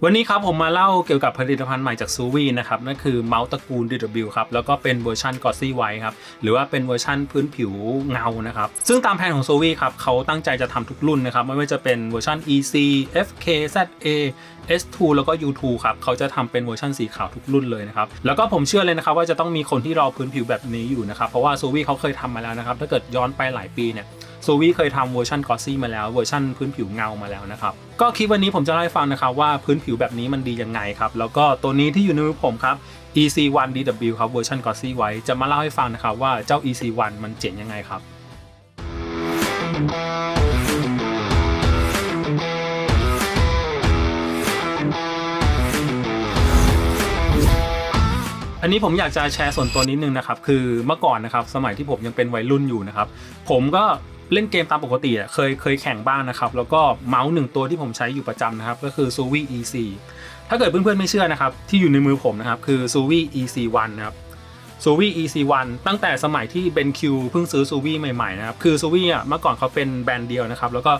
วันนี้ครับผมมาเล่าเกี่ยวกับผลิตภัณฑ์ใหม่จากซูวีนะครับนั่นคือเมาส์ตระกูล DW ครับแล้วก็เป็นเวอร์ชัน Glossy White ครับหรือว่าเป็นเวอร์ชันพื้นผิวเงานะครับซึ่งตามแผนของซูวีครับเขาตั้งใจจะทำทุกรุ่นนะครับไม่ว่าจะเป็นเวอร์ชัน EC FK ZA S2 แล้วก็ U2 ครับเขาจะทำเป็นเวอร์ชันสีขาวทุกรุ่นเลยนะครับแล้วก็ผมเชื่อเลยนะครับว่าจะต้องมีคนที่รอพื้นผิวแบบนี้อยู่นะครับเพราะว่าซูวีเขาเคยทำมาแล้วนะครับถ้าเกิดย้อนไปหลายปีเนี่ยซูวีเคยทำเวอร์ชันกอซี่มาแล้วเวอร์ชันพื้นผิวเงามาแล้วนะครับก็คลิปวันนี้ผมจะเล่าให้ฟังนะครับว่าพื้นผิวแบบนี้มันดียังไงครับแล้วก็ตัวนี้ที่อยู่ในมือผมครับ EC1 DW ครับเวอร์ชัน Glossy White จะมาเล่าให้ฟังนะครับว่าเจ้า EC1 มันเจ๋งยังไงครับอันนี้ผมอยากจะแชร์ส่วนตัวนิดนึงนะครับคือเมื่อก่อนนะครับสมัยที่ผมยังเป็นวัยรุ่นอยู่นะครับผมก็เล่นเกมตามปกติเคยแข่งบ้างนะครับแล้วก็เมาส์หนึ่งตัวที่ผมใช้อยู่ประจำนะครับก็คือ Suvi EC ถ้าเกิดเพื่อนๆไม่เชื่อนะครับที่อยู่ในมือผมนะครับคือ Suvi EC1 นะครับ Suvi EC1 ตั้งแต่สมัยที่ BenQ เพิ่งซื้อ Suvi ใหม่ๆนะครับคือ Suvi เมื่อก่อนเขาเป็นแบรนด์เดียวนะครับแล้วก็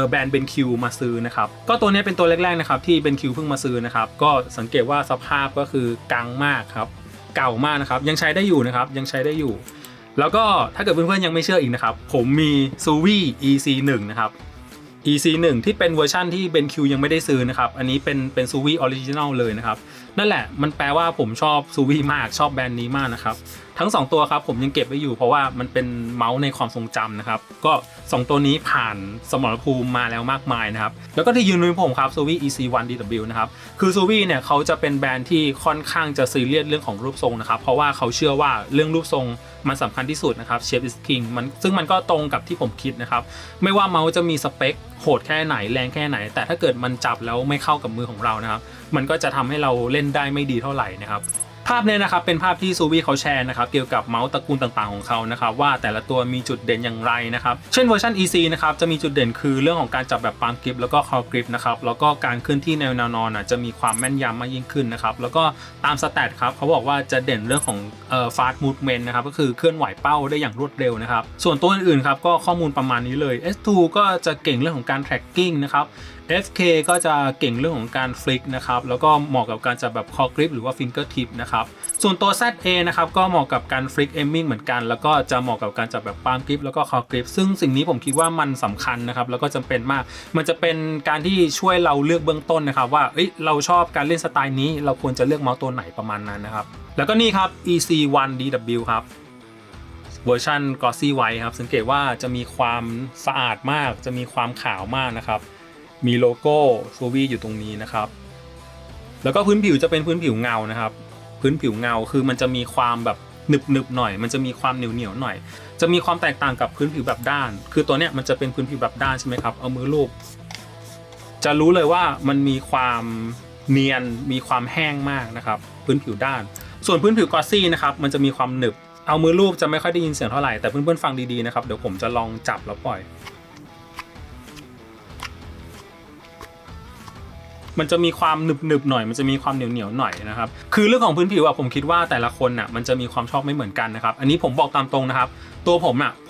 แบรนด์ BenQ มาซื้อนะครับก็ตัวนี้เป็นตัวแรกๆนะครับที่ BenQ เพิ่งมาซื้อนะครับก็สังเกตว่าสภาพก็คือกังมากครับเก่ามากนะครับยังใช้ได้อยู่นะครับยังใช้ได้อยู่แล้วก็ถ้าเกิดเพื่อนๆยังไม่เชื่ออีกนะครับผมมี Suvi EC1 นะครับ EC1 ที่เป็นเวอร์ชั่นที่ BenQ ยังไม่ได้ซื้อนะครับอันนี้เป็น Suvi Original เลยนะครับนั่นแหละมันแปลว่าผมชอบ Suvi มากชอบแบรนด์นี้มากนะครับทั้ง2ตัวครับผมยังเก็บไว้อยู่เพราะว่ามันเป็นเมาส์ในความทรงจำนะครับก็2ตัวนี้ผ่านสมรภูมิมาแล้วมากมายนะครับแล้วก็ที่ยืนมือผมครับ Suvi EC1 DW นะครับคือ Suvi เนี่ยเขาจะเป็นแบรนด์ที่ค่อนข้างจะซีเรียสเรื่องของรูปทรงนะครับเพราะว่าเขาเชื่อว่าเรื่องรูปทรงมันสำคัญที่สุดนะครับ Shape is King ซึ่งมันก็ตรงกับที่ผมคิดนะครับไม่ว่าเมาส์จะมีสเปคโหดแค่ไหนแรงแค่ไหนแต่ถ้าเกิดมันจับแล้วไม่เข้ากับมือของเรานะครับมันก็จะทำให้เราเล่นได้ไม่ดีเท่าไหร่นะครับภาพเนี่ยนะครับเป็นภาพที่ซูวีเขาแชร์นะครับเกี่ยวกับเมาส์ตระกูลต่างๆของเขานะครับว่าแต่ละตัวมีจุดเด่นอย่างไรนะครับเช่นเวอร์ชัน EC นะครับจะมีจุดเด่นคือเรื่องของการจับแบบปาล์มกริปแล้วก็คอกริปนะครับแล้วก็การเคลื่อนที่แนวนอนจะมีความแม่นยำมากยิ่งขึ้นนะครับแล้วก็ตามสแตทครับเขาบอกว่าจะเด่นเรื่องของfast movement นะครับก็คือเคลื่อนไหวเป้าได้อย่างรวดเร็วนะครับส่วนตัวอื่นๆครับก็ข้อมูลประมาณนี้เลย S2 ก็จะเก่งเรื่องของการ tracking นะครับFK ก็จะเก่งเรื่องของการฟลิกนะครับแล้วก็เหมาะกับการจับแบบคอกริปหรือว่าฟิงเกอร์ทิปนะครับส่วนตัว ZA นะครับก็เหมาะกับการฟลิกเอมมิ่งเหมือนกันแล้วก็จะเหมาะกับการจับแบบปาล์มกริปแล้วก็คอกริปซึ่งสิ่งนี้ผมคิดว่ามันสำคัญนะครับแล้วก็จำเป็นมากมันจะเป็นการที่ช่วยเราเลือกเบื้องต้นนะครับว่าเราชอบการเล่นสไตล์นี้เราควรจะเลือกเมาส์ตัวไหนประมาณนั้นนะครับแล้วก็นี่ครับ EC1 DW ครับเวอร์ชัน Glossy White ครับสังเกตว่าจะมีความสะอาดมากจะมีความขาวมากนะครับมีโลโก้ซูวีอยู่ตรงนี้นะครับแล้วก็พื้นผิวจะเป็นพื้นผิวเงานะครับพื้นผิวเงาคือมันจะมีความแบบหนึบหน่อยมันจะมีความเหนียวหน่อยจะมีความแตกต่างกับพื้นผิวแบบด้านคือตัวเนี้ยมันจะเป็นพื้นผิวแบบด้านใช่ไหมครับเอามือลูบจะรู้เลยว่ามันมีความเนียนมีความแห้งมากนะครับพื้นผิวด้านส่วนพื้นผิวกอสซี่นะครับมันจะมีความหนึบเอามือลูบจะไม่ค่อยได้ยินเสียงเท่าไหร่แต่เพื่อนๆฟังดีๆนะครับเดี๋ยวผมจะลองจับแล้วปล่อยมันจะมีความหนึบหน่อยมันจะมีความเหนียวหน่อยนะครับคือเรื่องของพื้นผิวผมคิดว่าแต่ละคนมันจะมีความชอบไม่เหมือนกันนะครับอันนี้ผมบอกตามตรงนะครับตัว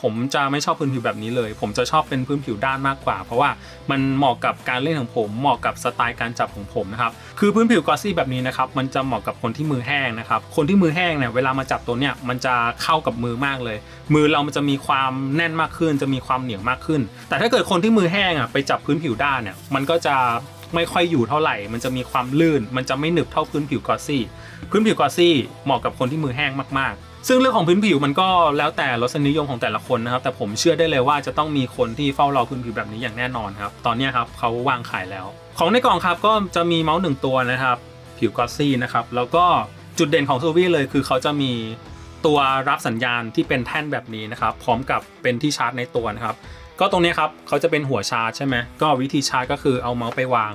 ผมจะไม่ชอบพื้นผิวแบบนี้เลยผมจะชอบเป็นพื้นผิวด้านมากกว่าเพราะว่ามันเหมาะกับการเล่นของผมเหมาะกับสไตล์การจับของผมนะครับคือพื้นผิวกอสซี่แบบนี้นะครับมันจะเหมาะกับคนที่มือแห้งนะครับคนที่มือแห้งเนี่ยเวลามาจับตัวเนี่ยมันจะเข้ากับมือมากเลยมือเรามันจะมีความแน่นมากขึ้นจะมีความเหนียวมากขึ้นแต่ถ้าเกิดคนที่มือแห้งไปจับพื้นผิวด้านเนี่ยมันก็จะไม่ค่อยอยู่เท่าไหร่มันจะมีความลื่นมันจะไม่หนึบเท่าพื้นผิวกอสซี่พื้นผิวกอสซี่เหมาะกับคนที่มือแห้งมากๆซึ่งเรื่องของพื้นผิวมันก็แล้วแต่รสนิยมของแต่ละคนนะครับแต่ผมเชื่อได้เลยว่าจะต้องมีคนที่เฝ้ารอพื้นผิวแบบนี้อย่างแน่นอนครับตอนนี้ครับเขาวางขายแล้วของในกล่องครับก็จะมีเมาส์1ตัวนะครับผิวกอสซี่นะครับแล้วก็จุดเด่นของซูวีเลยคือเขาจะมีตัวรับสัญญาณที่เป็นแท่นแบบนี้นะครับพร้อมกับเป็นที่ชาร์จในตัวนะครับก็ตรงนี้ครับเขาจะเป็นหัวชาร์จใช่ไหมก็วิธีชาร์จก็คือเอาเมาส์ไปวาง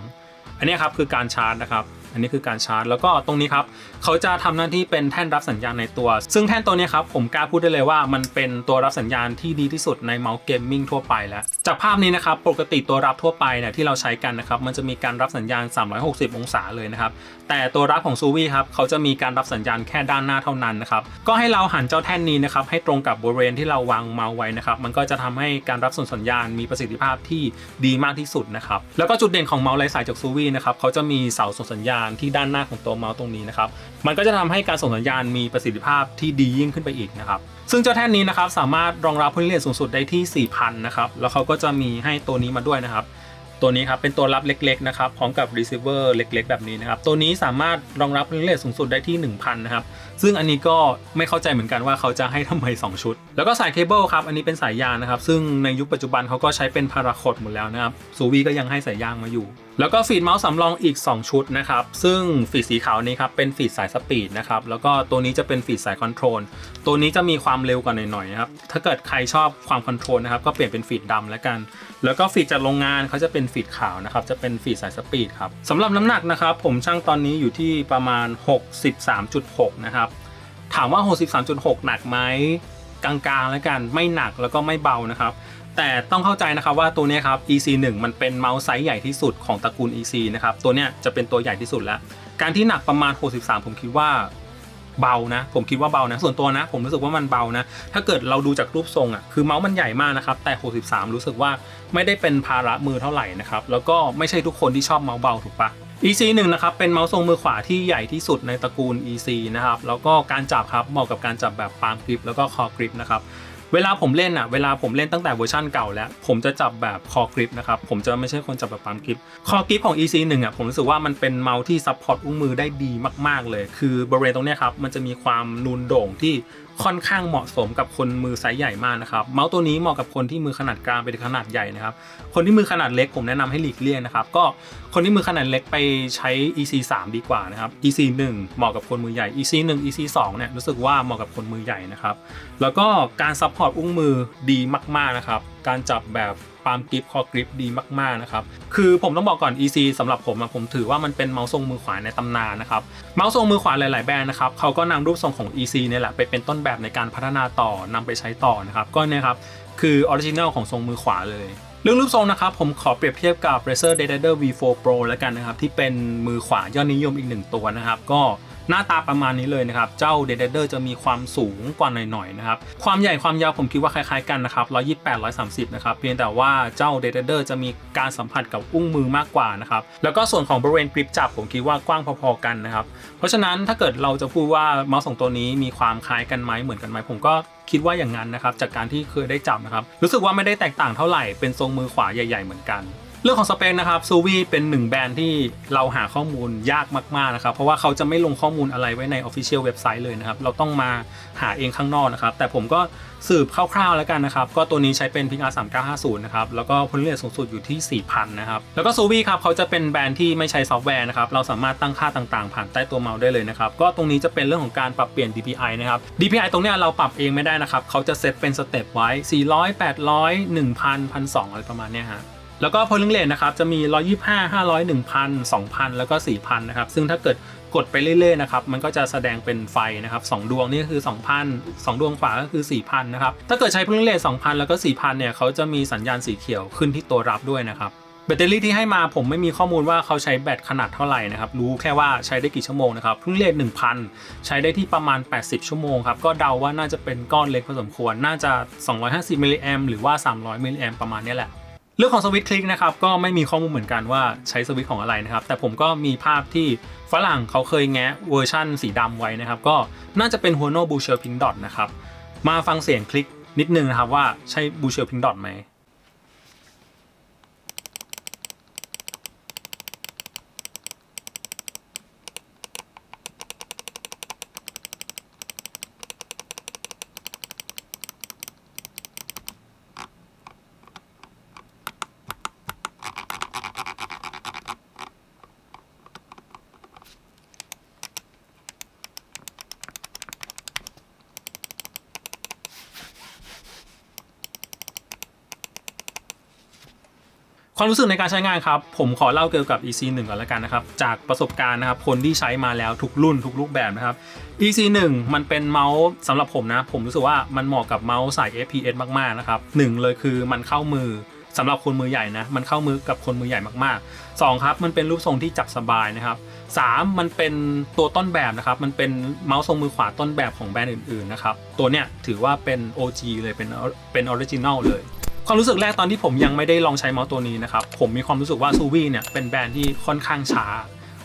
อันนี้ครับคือการชาร์จนะครับ อันนี้คือการชาร์จแล้วก็ตรงนี้ครับเขาจะทำหน้าที่เป็นแท่นรับสัญญาณในตัวซึ่งแท่นตัวนี้ครับผมกล้าพูดได้เลยว่ามันเป็นตัวรับสัญญาณที่ดีที่สุดในเมาส์เกมมิ่งทั่วไปแล้วจากภาพนี้นะครับปกติตัวรับทั่วไปเนี่ยที่เราใช้กันนะครับมันจะมีการรับสัญญาณ360องศาเลยนะครับแต่ตัวรับของซูวี่ครับเขาจะมีการรับสัญญาณแค่ด้านหน้าเท่านั้นนะครับก็ให้เราหันเจ้าแท่นนี้นะครับให้ตรงกับบริเวณที่เราวางเมาส์ไว้นะครับมันก็จะทำให้การรับส่งสัญญาณมีประสิทธิภาพที่ดีมากที่สุดนะครับแล้วก็จุดเด่นของเมาส์ไร้สายจากซูวี่นะครับเขาจะมีเสาส่งสัญญาณที่ด้านหน้าของตัวเมาส์ตรงนี้นะครับมันก็จะทำให้การส่งสัญญาณมีประสิทธิภาพที่ดียิ่งขึ้นไปอีกนะครับซึ่งเจ้าแท่นนี้นะครับสามารถรองรับ Polling Rate สูงสุดได้ที่ 4,000 นะครับแล้วเขาก็จะมีให้ตัวนี้มาด้วยนะครับตัวนี้ครับเป็นตัวรับเล็กๆนะครับพร้อมกับ receiver เล็กๆแบบนี้นะครับตัวนี้สามารถรองรับ Polling Rate สูงสุดได้ที่ 1,000 นะครับซึ่งอันนี้ก็ไม่เข้าใจเหมือนกันว่าเขาจะให้ทำไม2ชุดแล้วก็สายเคเบิลครับอันนี้เป็นสายยางนะครับซึ่งในยุคปัจจุบันเขาก็ใช้เป็นพาราโคดหมดแล้วนะครับซูวีก็ยังให้สายยางมาอยู่แล้วก็ฟีดเมาส์สำรองอีก2ชุดนะครับซึ่งฟีดสีขาวนี้ครับเป็นฟีดสายสปีดนะครับแล้วก็ตัวนี้จะเป็นฟีดสายคอนโทรลตัวนี้จะมีความเร็วกว่าหน่อยๆนะครับถ้าเกิดใครชอบความคอนโทรลนะครับก็เปลี่ยนเป็นฟีดดำแล้วกันแล้วก็ฟีดจากโรงงานเขาจะเป็นฟีดขาวนะครับจะเป็นฟีดสายสปีดครับสำหรับน้ำหนักนะครับผมชั่งตอนนี้อยู่ที่ประมาณ 63.6 นะครับถามว่า 63.6 หนักไหมกลางๆแล้วกันไม่หนักแล้วก็ไม่เบานะครับแต่ต้องเข้าใจนะครับว่าตัวนี้ครับ EC1 มันเป็นเมาส์ไซส์ใหญ่ที่สุดของตระกูล EC นะครับตัวเนี้ยจะเป็นตัวใหญ่ที่สุดแล้วการที่หนักประมาณ63ผมคิดว่าเบานะผมคิดว่าเบานะส่วนตัวนะผมรู้สึกว่ามันเบานะถ้าเกิดเราดูจากรูปทรงอ่ะคือเมาส์มันใหญ่มากนะครับแต่63รู้สึกว่าไม่ได้เป็นภาระมือเท่าไหร่นะครับแล้วก็ไม่ใช่ทุกคนที่ชอบเมาส์เบาถูกปะ EC1 นะครับเป็นเมาส์ทรงมือขวาที่ใหญ่ที่สุดในตระกูล EC นะครับแล้วก็การจับครับเหมาะกับการจับแบบปาล์มกริปแล้วก็คอกริปนะครับเวลาผมเล่นตั้งแต่เวอร์ชันเก่าแล้วผมจะจับแบบคอกริปนะครับผมจะไม่ใช่คนจับแบบปาล์มกริปคอกริปของ EC1 อ่ะผมรู้สึกว่ามันเป็นเมาส์ที่ซัพพอร์ตอุ้งมือได้ดีมากๆเลยคือบริเวณตรงนี้ครับมันจะมีความนูนโด่งที่ค่อนข้างเหมาะสมกับคนมือไซส์ใหญ่มากนะครับเมาส์ตัวนี้เหมาะกับคนที่มือขนาดกลางไปถึงขนาดใหญ่นะครับคนที่มือขนาดเล็กผมแนะนำให้หลีกเลี่ยงนะครับก็คนที่มือขนาดเล็กไปใช้ EC3 ดีกว่านะครับ EC1 เหมาะกับคนมือใหญ่ EC1 EC2 เนี่ยรู้สึกว่าเหมาะกับคนมือใหญ่นะครับแล้วก็การซัพพอร์ตอุ้งมือดีมากๆนะครับการจับแบบปาล์มกริปคอกริปดีมากๆนะครับคือผมต้องบอกก่อน EC สำหรับผมถือว่ามันเป็นเมาส์ทรงมือขวาในตำนานนะครับเมาส์ทรงมือขวาหลายๆแบรนด์นะครับเขาก็นำรูปทรงของ EC เนี่ยแหละไปเป็นต้นแบบในการพัฒนาต่อนำไปใช้ต่อนะครับก็เนี่ยครับคือออริจินัลของทรงมือขวาเลยเรื่องรูปทรงนะครับผมขอเปรียบเทียบกับ Razer Deadrider V4 Pro แล้วกันนะครับที่เป็นมือขวายอดนิยมอีก1ตัวนะครับก็หน้าตาประมาณนี้เลยนะครับเจ้า Deadrider จะมีความสูงกว่าหน่อยๆนะครับความใหญ่ความยาวผมคิดว่าคล้ายๆกันนะครับ128 130นะครับเพียงแต่ว่าเจ้า Deadrider จะมีการสัมผัสกับอุ้งมือมากกว่านะครับแล้วก็ส่วนของบริเวณกริปจับผมคิดว่ากว้างพอๆกันนะครับเพราะฉะนั้นถ้าเกิดเราจะพูดว่าเมาส์2ตัวนี้มีความคล้ายกันไหมเหมือนกันไหมผมก็คิดว่าอย่างนั้นนะครับจากการที่เคยได้จับนะครับรู้สึกว่าไม่ได้แตกต่างเท่าไหร่เป็นทรงมือขวาใหญ่ๆเหมือนกันเรื่องของสเปคนะครับซูวี่เป็น1แบรนด์ที่เราหาข้อมูลยากมากๆนะครับเพราะว่าเขาจะไม่ลงข้อมูลอะไรไว้ใน Official เว็บไซต์เลยนะครับเราต้องมาหาเองข้างนอกนะครับแต่ผมก็สืบคร่าวๆแล้วกันนะครับก็ตัวนี้ใช้เป็น PIC R3950 นะครับแล้วก็ Polling Rate สูงสุดอยู่ที่ 4,000 นะครับแล้วก็ซูวี่ครับเขาจะเป็นแบรนด์ที่ไม่ใช้ซอฟต์แวร์นะครับเราสามารถตั้งค่าต่างๆผ่านใต้ตัวเมาส์ได้เลยนะครับก็ตรงนี้จะเป็นเรื่องของการปรับเปลี่ยน DPI นะครับ DPI ตรงนี้เราปรับเองไม่ได้นะครับเขาจะเซตเป็นสเต็ปไว้400 800 1,000 1,200อะไรประมาณนี้ฮะแล้วก็ Polling Rate นะครับจะมี125 500 1,000 2,000 แล้วก็ 4,000 นะครับซึ่งถ้าเกิดกดไปเรื่อยๆนะครับมันก็จะแสดงเป็นไฟนะครับ2ดวงนี่คือ 2,000 2ดวงขวาก็คือ 4,000 นะครับถ้าเกิดใช้ Polling Rate 2,000 แล้วก็ 4,000 เนี่ยเขาจะมีสัญญาณสีเขียวขึ้นที่ตัวรับด้วยนะครับแบตเตอรี่ที่ให้มาผมไม่มีข้อมูลว่าเขาใช้แบตขนาดเท่าไหร่นะครับรู้แค่ว่าใช้ได้กี่ชั่วโมงนะครับ Polling Rate 1,000 ใช้ได้ที่ประมาณ80ชั่วโมงครับก็เดาว่าน่าจะเป็นก้อนเล็กพอสมควรน่าจะ250มิลลิแอมหรือว่า300มิลลิแอมประมาณนี้แหละเรื่องของสวิตช์คลิกนะครับก็ไม่มีข้อมูลเหมือนกันว่าใช้สวิตช์ของอะไรนะครับแต่ผมก็มีภาพที่ฝรั่งเขาเคยแงะเวอร์ชั่นสีดำไว้นะครับก็น่าจะเป็น Huono Blue Shell Pink Dot นะครับมาฟังเสียงคลิกนิดนึงนะครับว่าใช่ Blue Shell Pink Dot ไหม ความรู้สึกในการใช้งานครับผมขอเล่าเกี่ยวกับ EC1 ก่อนละกันนะครับจากประสบการณ์นะครับคนที่ใช้มาแล้วทุกรุ่นทุกรูปแบบนะครับ EC1 มันเป็นเมาส์สำหรับผมนะผมรู้สึกว่ามันเหมาะกับเมาส์สาย FPS มากๆนะครับหนึ่งเลยคือมันเข้ามือสำหรับคนมือใหญ่นะมันเข้ามือกับคนมือใหญ่มากๆ2ครับมันเป็นรูปทรงที่จับสบายนะครับ3มันเป็นตัวต้นแบบนะครับมันเป็นเมาส์ทรงมือขวาต้นแบบของแบรนด์อื่นๆนะครับตัวเนี้ยถือว่าเป็น OG เลยเป็นออริจินัลเลยความรู้สึกแรกตอนที่ผมยังไม่ได้ลองใช้เมาส์ตัวนี้นะครับผมมีความรู้สึกว่าซูวี่เนี่ยเป็นแบรนด์ที่ค่อนข้างช้า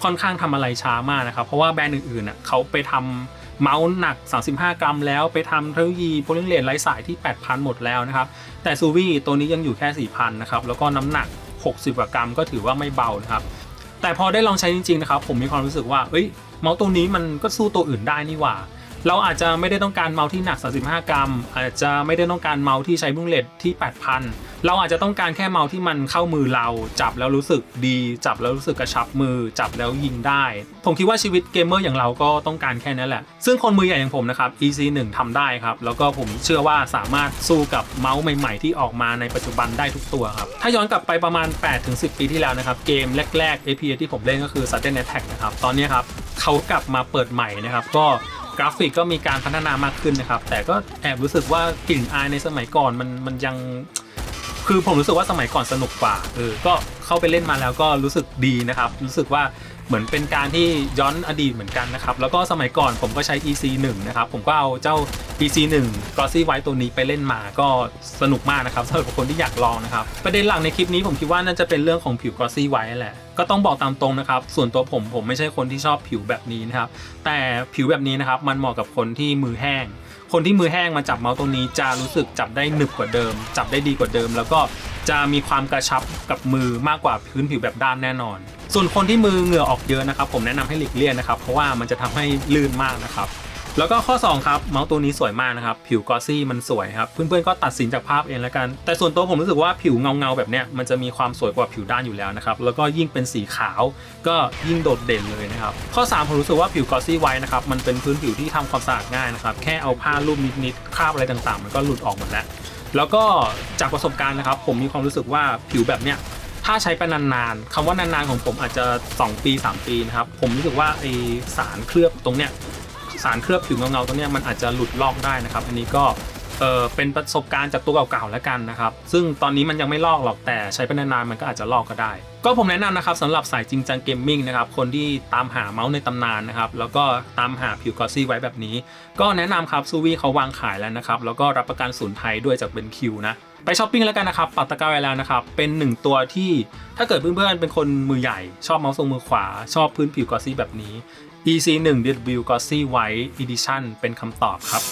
ค่อนข้างทำอะไรช้ามากนะครับเพราะว่าแบรนด์อื่นๆน่ะเขาไปทำเมาส์หนัก35 กรัมแล้วไปทำเทคโนโลยีโพลิเมอร์ไร้สายที่ 8,000 หมดแล้วนะครับแต่ซูวี่ตัวนี้ยังอยู่แค่ 4,000 นะครับแล้วก็น้ำหนัก60 กว่ากรัมก็ถือว่าไม่เบานะครับแต่พอได้ลองใช้จริงๆนะครับผมมีความรู้สึกว่าเมาส์ตัวนี้มันก็สู้ตัวอื่นได้นี่หว่าเราอาจจะไม่ได้ต้องการเมาส์ที่หนัก35 กรัมอาจจะไม่ได้ต้องการเมาส์ที่ใช้บุ้งเลดที่ 8,000 เราอาจจะต้องการแค่เมาส์ที่มันเข้ามือเราจับแล้วรู้สึกดีจับแล้วรู้สึกกระชับมือจับแล้วยิงได้ผมคิดว่าชีวิตเกมเมอร์อย่างเราก็ต้องการแค่นั้นแหละซึ่งคนมือใหญ่อย่างผมนะครับ EC1 ทำได้ครับแล้วก็ผมเชื่อว่าสามารถสู้กับเมาส์ใหม่ๆที่ออกมาในปัจจุบันได้ทุกตัวครับถ้าย้อนกลับไปประมาณ 8-10 ปีที่แล้วนะครับเกมแรกๆ FPS ที่ผมเล่นก็คือ Sudden Attack นะครับตอนนี้ครับเขากลับมาเปิดใหม่นะครับก็กราฟิกก็มีการพัฒนามากขึ้นนะครับแต่ก็แอบรู้สึกว่ากลิ่นอายในสมัยก่อนมันยังคือผมรู้สึกว่าสมัยก่อนสนุกกว่าก็เข้าไปเล่นมาแล้วก็รู้สึกดีนะครับรู้สึกว่าเหมือนเป็นการที่ย้อนอดีตเหมือนกันนะครับแล้วก็สมัยก่อนผมก็ใช้ EC1 นะครับผมก็เอาเจ้า EC1 Glossy White ตัวนี้ไปเล่นมาก็สนุกมากนะครับสำหรับคนที่อยากลองนะครับประเด็นหลักในคลิปนี้ผมคิดว่าน่าจะเป็นเรื่องของผิว Glossy White แหละก็ต้องบอกตามตรงนะครับส่วนตัวผมไม่ใช่คนที่ชอบผิวแบบนี้นะครับแต่ผิวแบบนี้นะครับมันเหมาะกับคนที่มือแห้งคนที่มือแห้งมาจับเมาส์ตัวนี้จะรู้สึกจับได้หนึบกว่าเดิมจับได้ดีกว่าเดิมแล้วก็จะมีความกระชับกับมือมากกว่าพื้นผิวแบบด้านแน่นอนส่วนคนที่มือเหงื่อออกเยอะนะครับผมแนะนำให้หลีกเลี่ยงนะครับเพราะว่ามันจะทำให้ลื่นมากนะครับแล้วก็ข้อ2ครับเมาส์ตัวนี้สวยมากนะครับผิวกลอสซี่มันสวยครับเพื่อนๆก็ตัดสินจากภาพเองแล้วกันแต่ส่วนตัวผมรู้สึกว่าผิวเงาแบบเนี้ยมันจะมีความสวยกว่าผิวด้านอยู่แล้วนะครับแล้วก็ยิ่งเป็นสีขาวก็ยิ่งโดดเด่นเลยนะครับข้อ3ผมรู้สึกว่าผิวกลอสซี่ไว้นะครับมันเป็นพื้นผิวที่ทำความสะอาดง่ายนะครับแค่เอาผ้าลูบนิดๆคราบอะไรต่างๆมันก็หลุดออกหมดแล้วก็จากประสบการณ์นะครับผมมีความรู้สึกว่าผิวแบบเนี้ยถ้าใช้ไปนานๆคำว่านานๆของผมอาจจะ2 ปี 3 ปีนะครับผมรู้สึกว่าไอสารเคลือบตรงเนี้ยสารเคลือบผิวเงาๆตรงเนี้ยมันอาจจะหลุดลอกได้นะครับอันนี้ก็เป็นประสบการณ์จากตัวเก่าๆแล้วกันนะครับซึ่งตอนนี้มันยังไม่ลอกหรอกแต่ใช้ไปนานๆมันก็อาจจะลอกก็ได้ก็ผมแนะนำนะครับสำหรับสายจริงจังเกมมิ่งนะครับคนที่ตามหาเมาส์ในตำนานนะครับแล้วก็ตามหาผิวกลอสซี่ไว้แบบนี้ก็แนะนำครับซูวี่เขาวางขายแล้วนะครับแล้วก็รับประกันศูนย์ไทยด้วยจากเบนคิวนะไปช้อปปิ้งแล้วกันนะครับปักตะกร้าไว้แล้วนะครับเป็น1ตัวที่ถ้าเกิดเพื่อนๆเป็นคนมือใหญ่ชอบเมาส์ทรงมือขวาชอบพื้นผิวกลอสซี่แบบนี้ EC1 DW Glossy White Edition เป็นคำตอบครับ